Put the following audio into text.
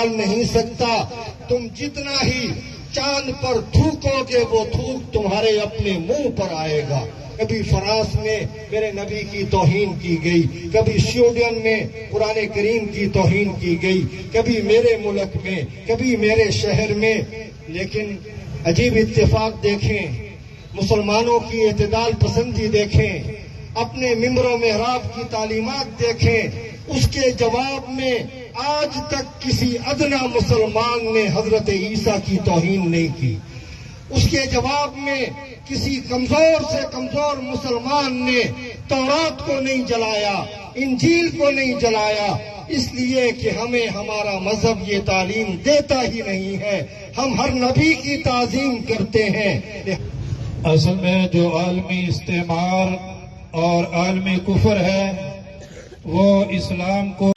निकाल नहीं सकता। तुम जितना ही चांद पर थूकोगे वो थूक तुम्हारे अपने मुंह पर आएगा। कभी फ्रांस में मेरे नबी की तौहीन की गई, कभी स्वीडन में कुरान करीम की तौहीन की गई, कभी मेरे मुल्क में, कभी मेरे शहर में। लेकिन अजीब इत्तेफाक देखें, मुसलमानों की एतदाल पसंदी देखें, अपने मिंबरों मेहराब की तालीमात देखें, उसके जवाब में आज तक किसी अदना मुसलमान ने हजरत ईसा की तौहीन नहीं की। उसके जवाब में किसी कमजोर से कमजोर मुसलमान ने तौरात को नहीं जलाया, इंजील को नहीं जलाया, इसलिए कि हमें हमारा मजहब ये तालीम देता ही नहीं है। हम हर नबी की ताजीम करते हैं। असल में जो आलमी इस्तेमार और आलमी कुफर है वो इस्लाम को